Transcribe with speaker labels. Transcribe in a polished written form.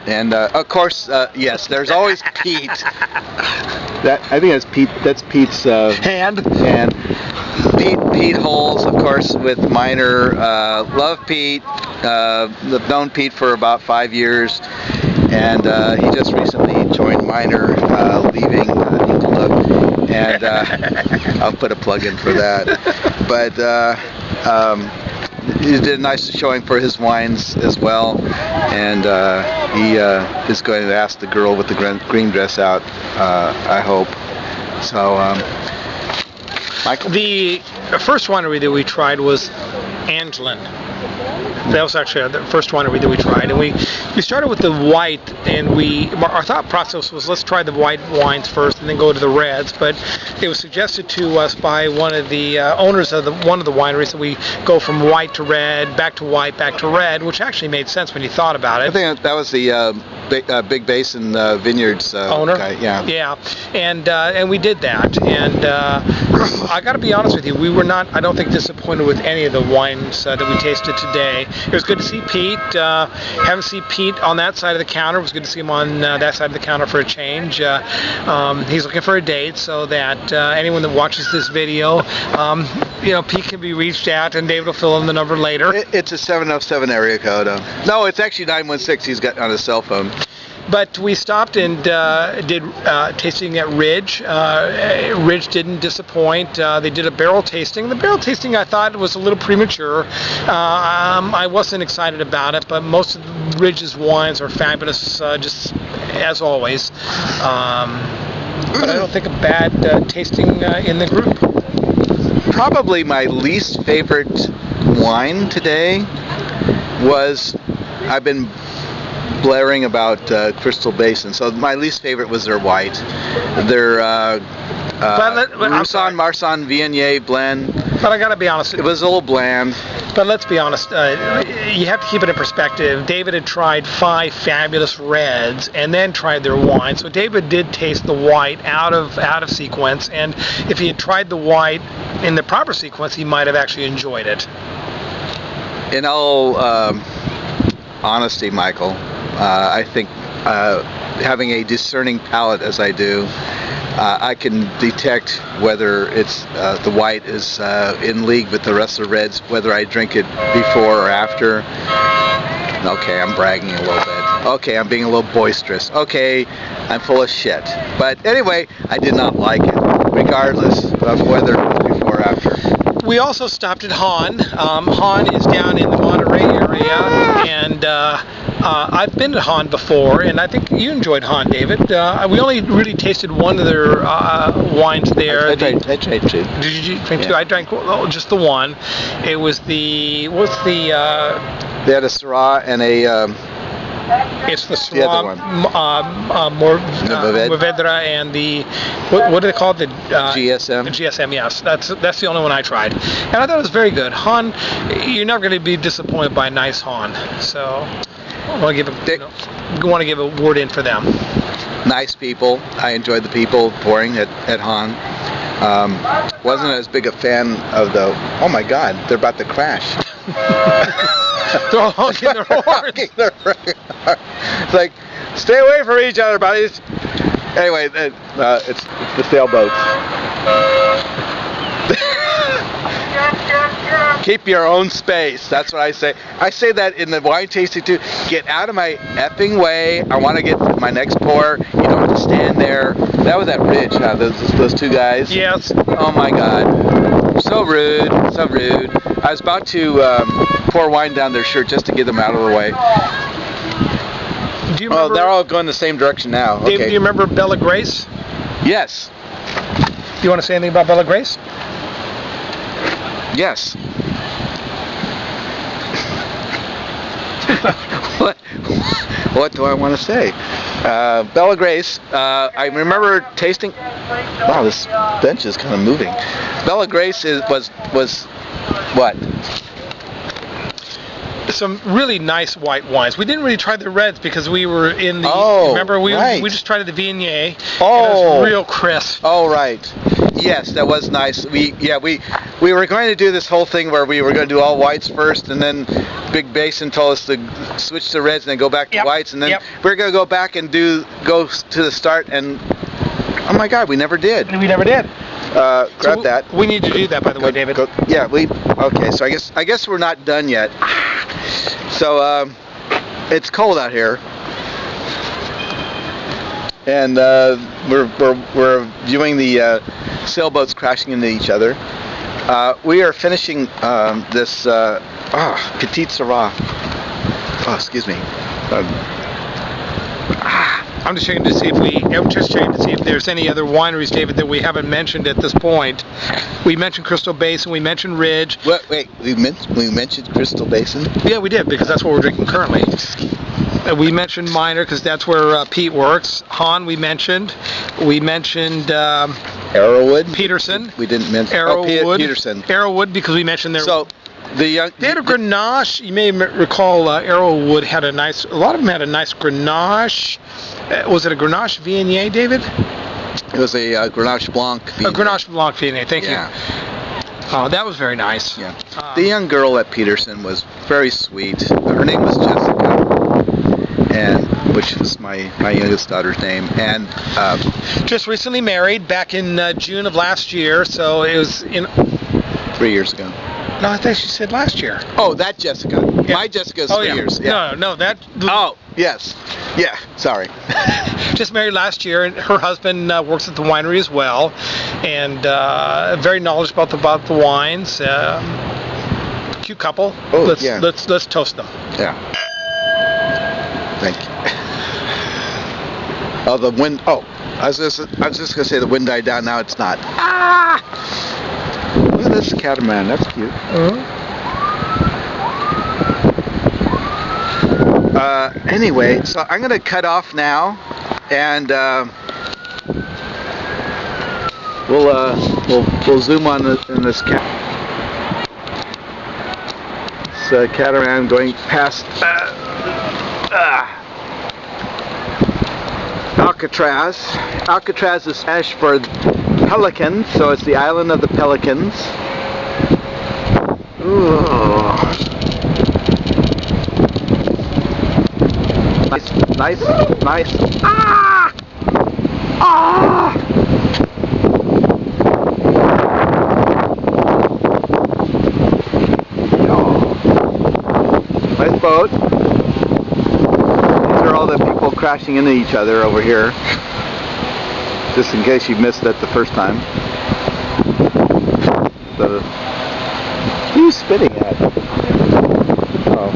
Speaker 1: And of course, yes, there's always Pete.
Speaker 2: I think that's Pete. That's Pete's
Speaker 1: Hand.
Speaker 2: hand.
Speaker 1: Pete Holes, of course, with Minor. Love Pete. I've known Pete for about 5 years, and he just recently joined Minor, leaving Inkledup, and I'll put a plug in for that. But he did a nice showing for his wines as well, and he is going to ask the girl with the green dress out, I hope. So, Michael?
Speaker 3: The first winery that we tried was Angelin. That was actually the first winery that we tried, and we started with the white, and our thought process was, let's try the white wines first and then go to the reds. But it was suggested to us by one of the owners of one of the wineries that we go from white to red, back to white, back to red, which actually made sense when you thought about it.
Speaker 1: I think that was the Big Basin Vineyards
Speaker 3: owner
Speaker 1: guy. Yeah,
Speaker 3: and we did that, and I got to be honest with you, we were not, I don't think, disappointed with any of the wines that we tasted today. It was good to see Pete. Haven't seen Pete on that side of the counter. It was good to see him on that side of the counter for a change. He's looking for a date, so that anyone that watches this video, Pete can be reached at, and David will fill in the number later.
Speaker 1: It's a 707 area code. No, it's actually 916 he's got on his cell phone.
Speaker 3: But we stopped and did tasting at Ridge. Ridge didn't disappoint. They did a barrel tasting. The barrel tasting, I thought, was a little premature. I wasn't excited about it, but most of Ridge's wines are fabulous, just as always. But I don't think a bad tasting in the group.
Speaker 1: Probably my least favorite wine today was, I've been blaring about Crystal Basin, so my least favorite was their white. Their Marsan Viognier blend.
Speaker 3: But I gotta be honest,
Speaker 1: it was a little bland.
Speaker 3: But let's be honest, you have to keep it in perspective. David had tried 5 fabulous reds and then tried their wine, so David did taste the white out of sequence, and if he had tried the white in the proper sequence, he might have actually enjoyed it.
Speaker 1: In all honesty, Michael, I think having a discerning palate as I do, I can detect whether it's the white is in league with the rest of the reds, whether I drink it before or after. Okay, I'm bragging a little bit. Okay, I'm being a little boisterous. Okay, I'm full of shit. But anyway, I did not like it, regardless of whether it was before or after.
Speaker 3: We also stopped at Rhone. Rhone is down in the Monterey area, and I've been to Rhone before, and I think you enjoyed Rhone, David. We only really tasted one of their wines there.
Speaker 1: I tried two.
Speaker 3: Did you drink two? I drank just the one. It was they
Speaker 1: had a Syrah and a...
Speaker 3: it's the Syrah, Mourvedre, and the what do they call it? The
Speaker 1: GSM.
Speaker 3: The GSM, yes. That's the only one I tried, and I thought it was very good. Rhone, you're never going to be disappointed by a nice Rhone. So I want to give a word in for them.
Speaker 1: Nice people. I enjoyed the people pouring at Rhone. Wasn't as big a fan of the. Oh my God! They're about to crash.
Speaker 3: They're all honking their horns.
Speaker 1: It's like, stay away from each other, buddies. Anyway, it's the sailboats. Keep your own space. That's what I say. I say that in the wine tasting too. Get out of my effing way. I want to get my next pour. You don't have to stand there. That was at Ridge, huh? Those two guys.
Speaker 3: Yes.
Speaker 1: Oh my God. So rude. So rude. I was about to pour wine down their shirt just to get them out of the way.
Speaker 3: Do you remember,
Speaker 1: they're all going the same direction now.
Speaker 3: Dave,
Speaker 1: okay.
Speaker 3: Do you remember Bella Grace?
Speaker 1: Yes.
Speaker 3: Do you want to say anything about Bella Grace?
Speaker 1: Yes. What do I want to say? Bella Grace, I remember tasting... Wow, this bench is kind of moving. Bella Grace was what?
Speaker 3: Some really nice white wines. We didn't really try the reds because we were in the...
Speaker 1: Oh,
Speaker 3: remember, we
Speaker 1: right.
Speaker 3: We just tried the Viognier.
Speaker 1: Oh.
Speaker 3: And it was real crisp.
Speaker 1: Oh, right. Yes, that was nice. We were going to do this whole thing where we were going to do all whites first, and then Big Basin told us to switch to reds and then go back to whites, and then we're going to go back and go to the start, and oh my God, we never did.
Speaker 3: We never did.
Speaker 1: Grab that.
Speaker 3: We need to do that, by the way, David.
Speaker 1: Okay. So I guess we're not done yet. So it's cold out here, and we're viewing the sailboats crashing into each other. We are finishing this Petite Syrah. Oh, excuse me.
Speaker 3: I'm just checking to see if there's any other wineries, David, that we haven't mentioned at this point. We mentioned Crystal Basin, we mentioned Ridge.
Speaker 1: Wait, we mentioned Crystal Basin?
Speaker 3: Yeah, we did, because that's what we're drinking currently. We mentioned Minor, because that's where Pete works. Rhone, we mentioned. We mentioned
Speaker 1: Arrowwood.
Speaker 3: Peterson.
Speaker 1: We didn't mention
Speaker 3: Arrowwood.
Speaker 1: Peterson.
Speaker 3: Arrowwood, because we mentioned their.
Speaker 1: So they had
Speaker 3: a Grenache. You may recall Arrowwood had a lot of them had a nice Grenache. Was it a Grenache Viognier, David?
Speaker 1: It was a Grenache Blanc Viognier.
Speaker 3: A Grenache Blanc Viognier, thank you. Oh, that was very nice.
Speaker 1: Yeah. The young girl at Peterson was very sweet. Her name was Jessica, which is my youngest daughter's name, and
Speaker 3: just recently married back in June of last year, so it was
Speaker 1: 3 years ago.
Speaker 3: No, I think she said last year.
Speaker 1: Oh, that Jessica. Yeah. My Jessica is 3 years. Yeah.
Speaker 3: No, that.
Speaker 1: Oh, yes. Yeah, sorry.
Speaker 3: Just married last year, and her husband works at the winery as well, and very knowledgeable about the wines. Cute couple.
Speaker 1: Oh,
Speaker 3: let's toast them.
Speaker 1: Yeah. Thank you. Oh, the wind. Oh, I was just gonna say the wind died down. Now it's not. Ah! Look at this catamaran. That's cute. Anyway, so I'm gonna cut off now, and we'll zoom on in this catamaran going past Alcatraz. Alcatraz is Spanish for pelican, so it's the island of the pelicans. Ooh. Nice. Ah! Ah! Nice boat. These are all the people crashing into each other over here. Just in case you missed that the first time. So, who are you spitting at? Oh.